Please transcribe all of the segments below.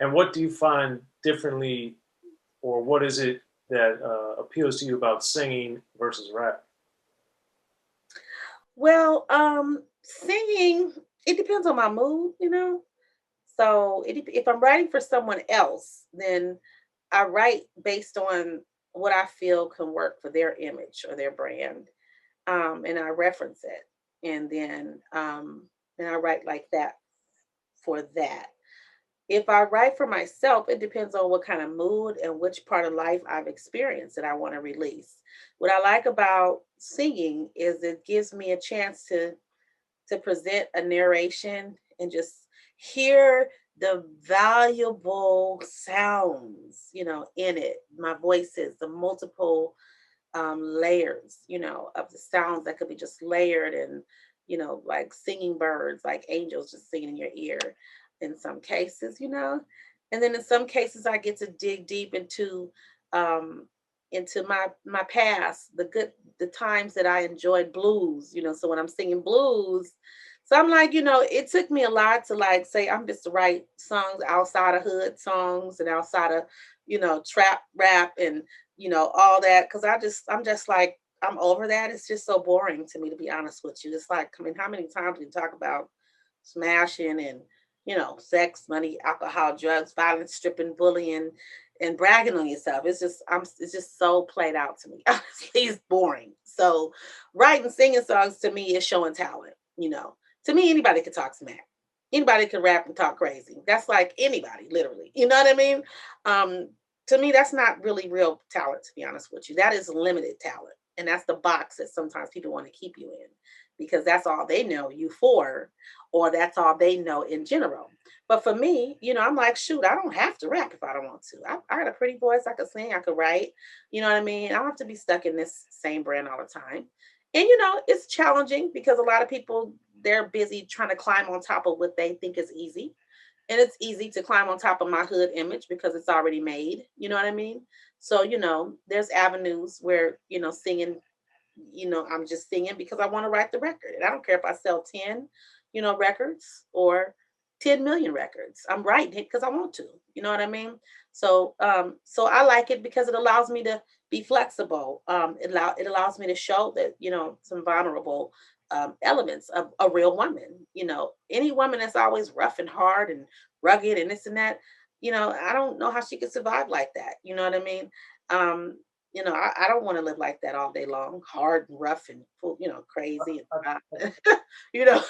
And what do you find differently, or what is it that appeals to you about singing versus rap? Well, singing, it depends on my mood, you know. So if I'm writing for someone else, then I write based on what I feel can work for their image or their brand, and I reference it, and I write like that for that. If I write for myself, it depends on what kind of mood and which part of life I've experienced that I want to release. What I like about singing is it gives me a chance to present a narration and just hear the valuable sounds, in it. My voices, the multiple layers, of the sounds that could be just layered and, like singing birds, like angels just singing in your ear in some cases. And then in some cases I get to dig deep um into my past, the times that I enjoyed blues, so when I'm singing blues, so I'm like, it took me a lot to like say I'm just to write songs outside of hood songs and outside of, trap rap and all that. Cause I'm just like, I'm over that. It's just so boring to me, to be honest with you. It's like, I mean, how many times we talk about smashing and, sex, money, alcohol, drugs, violence, stripping, bullying, and bragging on yourself. It's just so played out to me. Honestly, it's boring. So writing, singing songs to me is showing talent. To me, anybody could talk smack. Anybody can rap and talk crazy. That's like anybody, literally. You know what I mean? Um, to me, that's not really real talent, to be honest with you. That is limited talent. And that's the box that sometimes people want to keep you in because that's all they know you for, or that's all they know in general. But for me, I'm like, shoot, I don't have to rap if I don't want to. I got a pretty voice. I could sing, I could write. You know what I mean? I don't have to be stuck in this same brand all the time. And, it's challenging because a lot of people, they're busy trying to climb on top of what they think is easy, and it's easy to climb on top of my hood image because it's already made. You know what I mean? So, there's avenues where, singing, I'm just singing because I want to write the record. And I don't care if I sell 10, records or 10 million records. I'm writing it because I want to. You know what I mean? So I like it because it allows me to be flexible. It allows me to show that, some vulnerable elements of a real woman. Any woman that's always rough and hard and rugged and this and that, I don't know how she could survive like that. You know what I mean? Um, I don't want to live like that all day long, hard and rough and full, crazy and you know.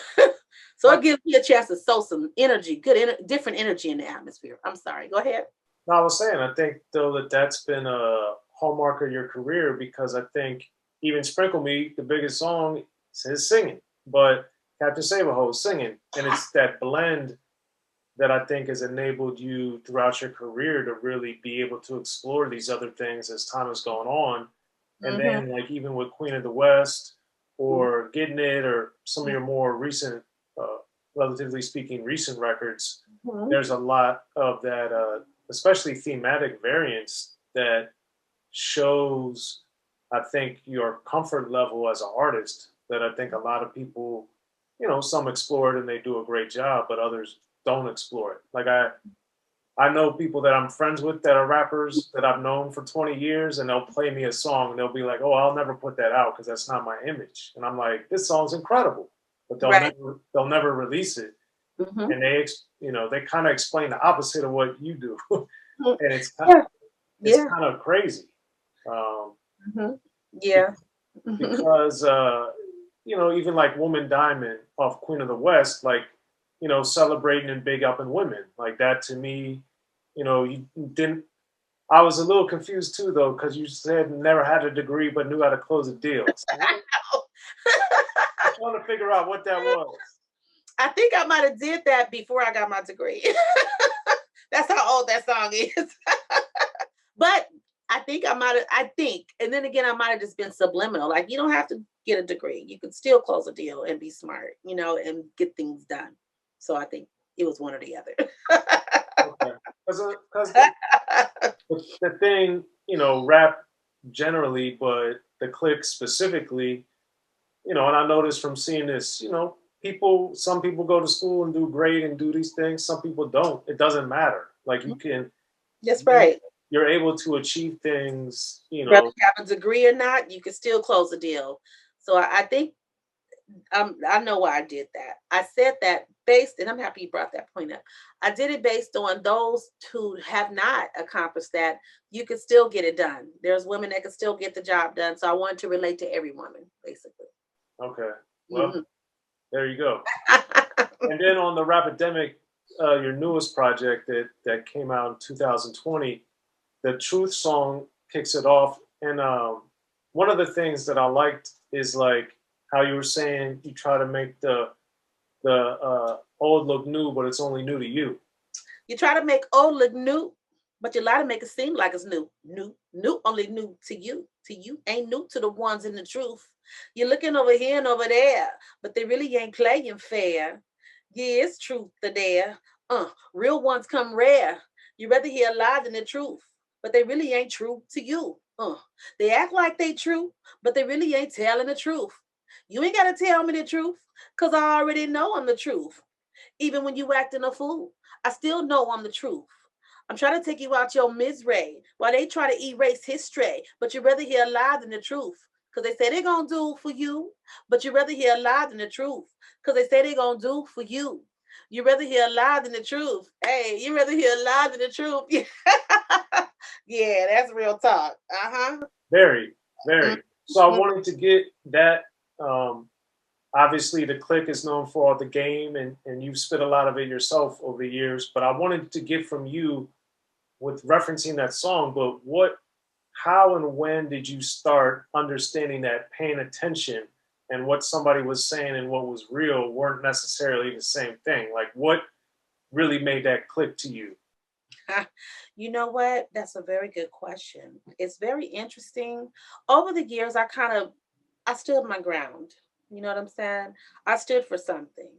So I, it gives me a chance to sow some energy, different energy in the atmosphere. I'm sorry. Go ahead. no, I was saying, I think though that that's been a hallmark of your career because I think even Sprinkle Me, the biggest song, is singing, but Captain Saberho is singing, and it's that blend that I think has enabled you throughout your career to really be able to explore these other things as time has gone on. And Hmm. then, like, even with Queen of the West or Getting It or some of your more recent, uh, relatively speaking, recent records, Hmm. there's a lot of that, especially thematic variance that shows, I think, your comfort level as an artist. That I think a lot of people, some explore it and they do a great job, but others don't explore it. Like I know people that I'm friends with that are rappers that I've known for 20 years, and they'll play me a song and they'll be like, "Oh, I'll never put that out because that's not my image." And I'm like, "This song's incredible," but Right. they'll never release it, Hmm. and they kind of explain the opposite of what you do, and Yeah. it's Yeah. kind of crazy. Um, Hmm. be- Yeah. Hmm. because even like Woman Diamond off Queen of the West, like, celebrating and big up in women, like that to me, you didn't. I was a little confused too, though, because you said never had a degree but knew how to close a deal. So I'm trying to figure out what that was. I think I might have did that before I got my degree. That's how old that song is. But I think I might have, I think, and then again, I might have just been subliminal. Like, you don't have to get a degree. You could still close a deal and be smart, and get things done. So I think it was one or the other. Okay, because the thing, rap generally, but the click specifically, and I noticed from seeing this, some people go to school and do great and do these things. Some people don't. It doesn't matter. Like you can, That's you, right. you're able to achieve things, Whether you have a degree or not, you can still close a deal. So I think I know why I did that. I said that based, and I'm happy you brought that point up. I did it based on those who have not accomplished that. You could still get it done. There's women that can still get the job done. So I wanted to relate to every woman, basically. okay. Well, Mhm. there you go. And then on the Rapidemic, your newest project that came out in 2020, the Truth song kicks it off. And one of the things that I liked is like how you were saying you try to make the old look new, but it's only new to you. You try to make old look new, but you lie to make it seem like it's new. New, only new to you. To you, ain't new to the ones in the truth. You're looking over here and over there, but they really ain't playing fair. Yeah, it's truth to there. Real ones come rare. You rather hear a lie than the truth, but they really ain't true to you. They act like they true, but they really ain't telling the truth. You ain't gotta tell me the truth, cause I already know I'm the truth. Even when you acting a fool, I still know I'm the truth. I'm trying to take you out your misery while they try to erase history, but you rather hear a lie than the truth. Because they say they're going to do for you, but you rather hear a lie than the truth. Because they say they're going to do for you. You rather hear a lie than the truth. Hey, you rather hear a lie than the truth. Yeah, that's real talk. Uh-huh. Very, very. So I Mhm. wanted to get that. Um, Obviously, the click is known for all the game, and you've spit a lot of it yourself over the years. But I wanted to get from you with referencing that song. But how, and when did you start understanding that paying attention and what somebody was saying and what was real weren't necessarily the same thing? Like, what really made that click to you? You know what? That's a very good question. It's very interesting. Over the years, I stood my ground. You know what I'm saying? I stood for something.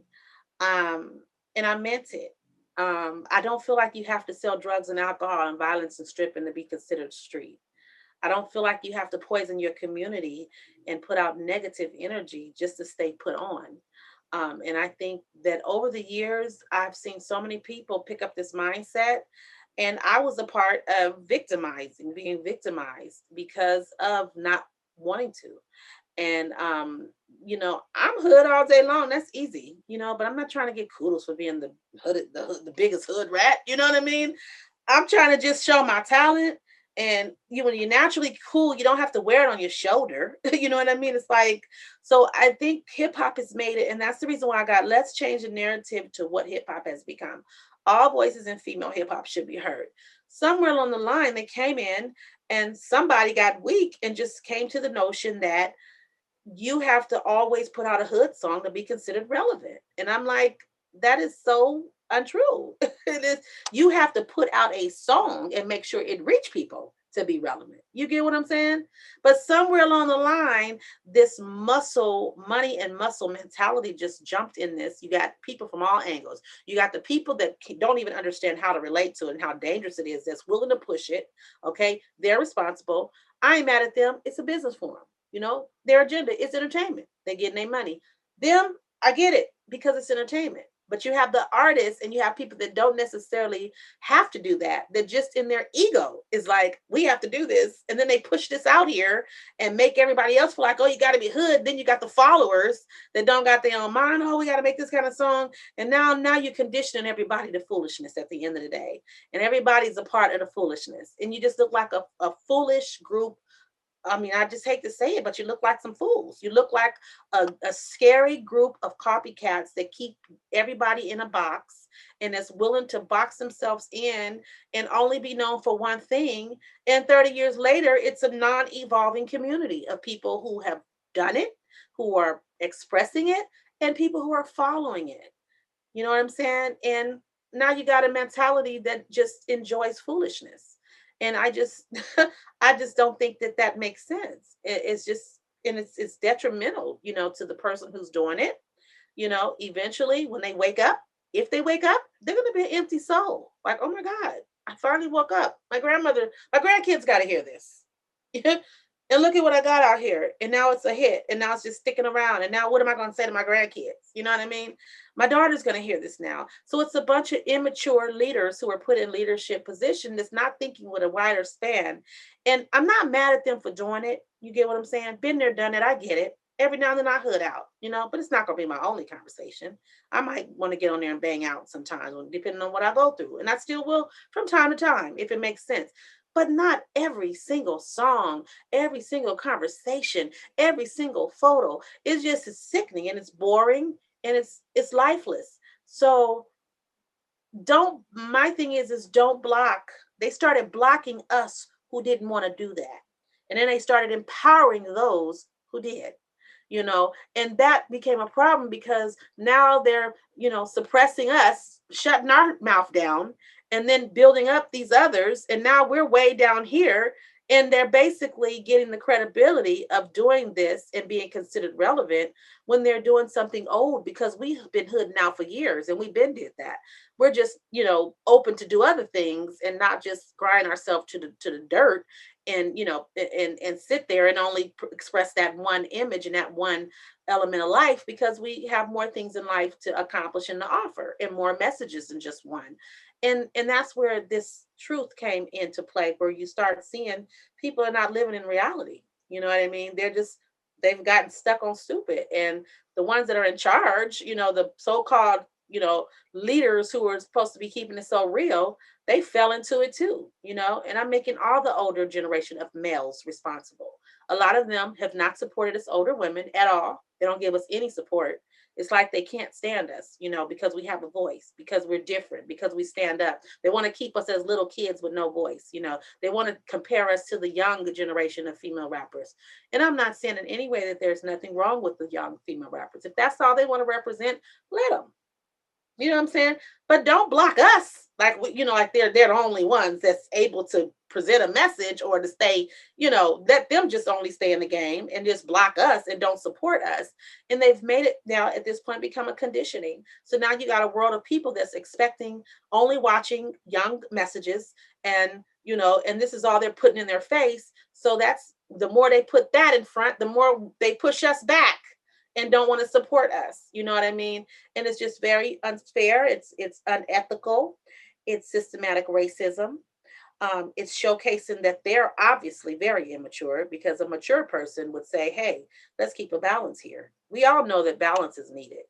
Um, and I meant it. I don't feel like you have to sell drugs and alcohol and violence and stripping to be considered street. I don't feel like you have to poison your community and put out negative energy just to stay put on. And I think that over the years, I've seen so many people pick up this mindset. And I was a part of victimizing, being victimized because of not wanting to. And I'm hood all day long. That's easy, but I'm not trying to get kudos for being the biggest hood rat. You know what I mean? I'm trying to just show my talent. And when you're naturally cool, you don't have to wear it on your shoulder. You know what I mean? It's like, so I think hip hop has made it, and that's the reason why I got let's change the narrative to what hip hop has become. All voices in female hip hop should be heard. Somewhere along the line, they came in and somebody got weak and just came to the notion that you have to always put out a hood song to be considered relevant. And I'm like, that is so untrue. It is, you have to put out a song and make sure it reach people to be relevant. You get what I'm saying? But somewhere along the line, this muscle, money and muscle mentality just jumped in this. You got people from all angles. You got the people that don't even understand how to relate to it and how dangerous it is, that's willing to push it. Okay. They're responsible. I ain't mad at them. It's a business for them. Their agenda is entertainment. They're getting their money. Them, I get it because it's entertainment. But you have the artists and you have people that don't necessarily have to do that. That just in their ego is like, we have to do this. And then they push this out here and make everybody else feel like, oh, you got to be hood. Then you got the followers that don't got their own mind. Oh, we got to make this kind of song. And now you're conditioning everybody to foolishness at the end of the day. And everybody's a part of the foolishness. And you just look like a foolish group. I mean, I just hate to say it, but you look like some fools. You look like a scary group of copycats that keep everybody in a box and is willing to box themselves in and only be known for one thing. And 30 years later, it's a non evolving community of people who have done it, who are expressing it, and people who are following it. You know what I'm saying? And now you got a mentality that just enjoys foolishness. And I just, I just don't think that that makes sense. It's just, and it's detrimental, to the person who's doing it. Eventually when they wake up, if they wake up, they're going to be an empty soul. Like, oh my God, I finally woke up. My grandkids got to hear this. And look at what I got out here. And now it's a hit. And now it's just sticking around. And now what am I going to say to my grandkids? You know what I mean? My daughter's going to hear this now. So it's a bunch of immature leaders who are put in leadership position that's not thinking with a wider span. And I'm not mad at them for doing it. You get what I'm saying? Been there, done it. I get it. Every now and then I hood out, but it's not going to be my only conversation. I might want to get on there and bang out sometimes, depending on what I go through. And I still will from time to time, if it makes sense. But not every single song, every single conversation, every single photo. It's just it's sickening and it's boring and it's lifeless. So don't my thing is don't block. They started blocking us who didn't want to do that. And then they started empowering those who did. And that became a problem because now they're, suppressing us, shutting our mouth down, and then building up these others. And now we're way down here, and they're basically getting the credibility of doing this and being considered relevant when they're doing something old, because we've been hooding out for years and we've been did that. We're just, open to do other things and not just grind ourselves to the dirt, and and sit there and only express that one image and that one element of life, because we have more things in life to accomplish and to offer, and more messages than just one. And that's where this truth came into play, where you start seeing people are not living in reality. You know what I mean? They've gotten stuck on stupid. And the ones that are in charge, the so-called, leaders who are supposed to be keeping it so real, they fell into it too. And I'm making all the older generation of males responsible. A lot of them have not supported us older women at all. They don't give us any support. It's like they can't stand us, because we have a voice, because we're different, because we stand up. They want to keep us as little kids with no voice. They want to compare us to the young generation of female rappers. And I'm not saying in any way that there's nothing wrong with the young female rappers. If that's all they want to represent, let them. You know what I'm saying? But don't block us. Like they're the only ones that's able to present a message, or to stay, let them just only stay in the game and just block us and don't support us. And they've made it now at this point become a conditioning. So now you got a world of people that's expecting only watching young messages, and and this is all they're putting in their face. So that's the more they put that in front, the more they push us back and don't want to support us. You know what I mean? And it's just very unfair. It's unethical. It's systematic racism. It's showcasing that they're obviously very immature, because a mature person would say, hey, let's keep a balance here. We all know that balance is needed.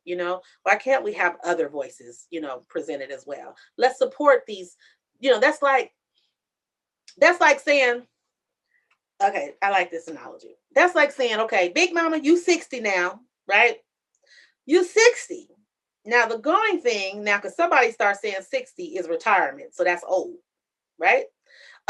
Why can't we have other voices, presented as well? Let's support these. That's like saying, okay, I like this analogy. That's like saying, okay, Big Mama, you 60 now, right? You 60. Now the going thing now, because somebody starts saying 60 is retirement, so that's old, right?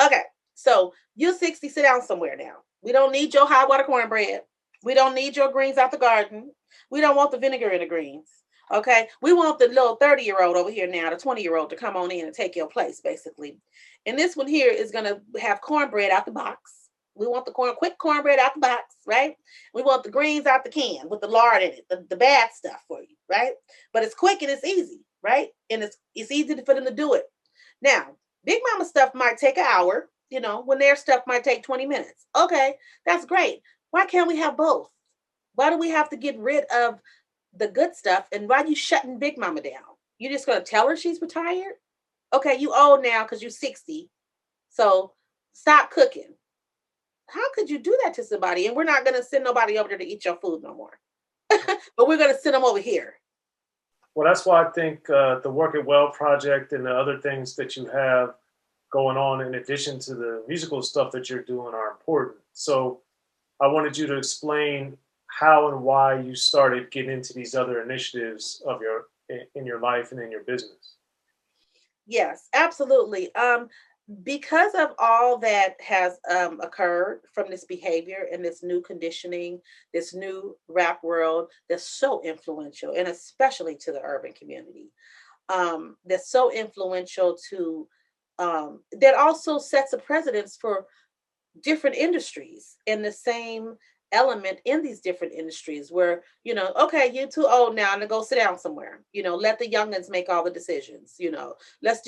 Okay, so you're 60, sit down somewhere now. We don't need your hot water cornbread. We don't need your greens out the garden. We don't want the vinegar in the greens. Okay, we want the little 30-year-old over here now, the 20-year-old, to come on in and take your place, basically. And this one here is going to have cornbread out the box. We want the quick cornbread out the box, right? We want the greens out the can with the lard in it, the bad stuff for you, right? But it's quick and it's easy, right? And it's easy for them to do it. Now, Big Mama stuff might take an hour, when their stuff might take 20 minutes. Okay, that's great. Why can't we have both? Why do we have to get rid of the good stuff? And why are you shutting Big Mama down? You just gonna tell her she's retired? Okay, you old now because you're 60. So stop cooking. How could you do that to somebody? And we're not gonna send nobody over there to eat your food no more. But we're gonna send them over here. Well, that's why I think the Work It Well project and the other things that you have going on, in addition to the musical stuff that you're doing, are important. So I wanted you to explain how and why you started getting into these other initiatives in your life and in your business. Yes, absolutely. Because of all that has occurred from this behavior and this new conditioning, this new rap world that's so influential, and especially to the urban community, that's so influential to, that also sets a precedence for different industries and the same element in these different industries where, okay, you're too old now to go sit down somewhere. Let the youngins make all the decisions. Let's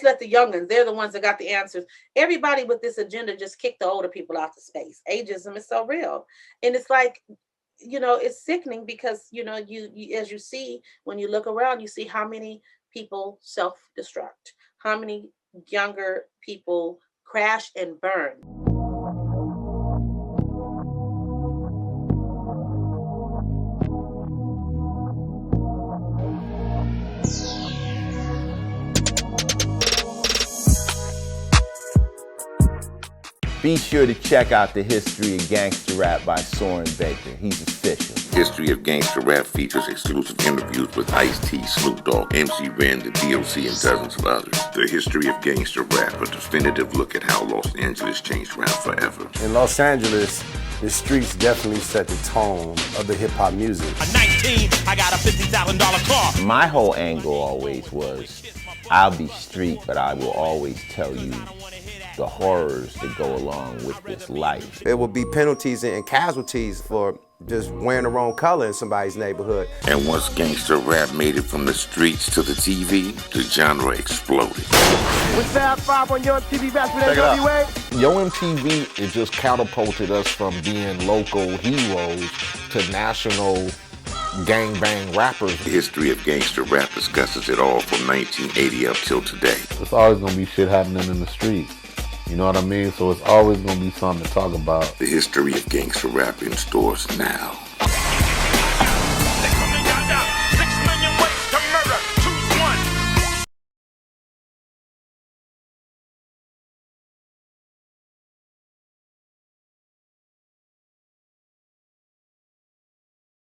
let the youngins, they're the ones that got the answers. Everybody with this agenda just kick the older people out to space. Ageism is so real. And it's like, it's sickening because, you as you see, when you look around, you see how many people self-destruct, how many younger people crash and burn. Be sure to check out the history of gangster rap by Soren Baker. He's official. History of Gangster Rap features exclusive interviews with Ice-T, Snoop Dogg, MC Ren, the D.O.C, and dozens of others. The History of Gangster Rap, a definitive look at how Los Angeles changed rap forever. In Los Angeles, the streets definitely set the tone of the hip-hop music. At 19, I got a $50,000 car. My whole angle always was, I'll be street, but I will always tell you the horrors that go along with this life. There will be penalties and casualties for just wearing the wrong color in somebody's neighborhood. And once gangster rap made it from the streets to the TV, the genre exploded. With Fab 5 on your TV back with NWA. Yo MTV, it just catapulted us from being local heroes to national gangbang rappers. The History of Gangster Rap discusses it all from 1980 up till today. It's always gonna be shit happening in the streets. You know what I mean? So it's always gonna be something to talk about. The History of Gangster Rap in stores now.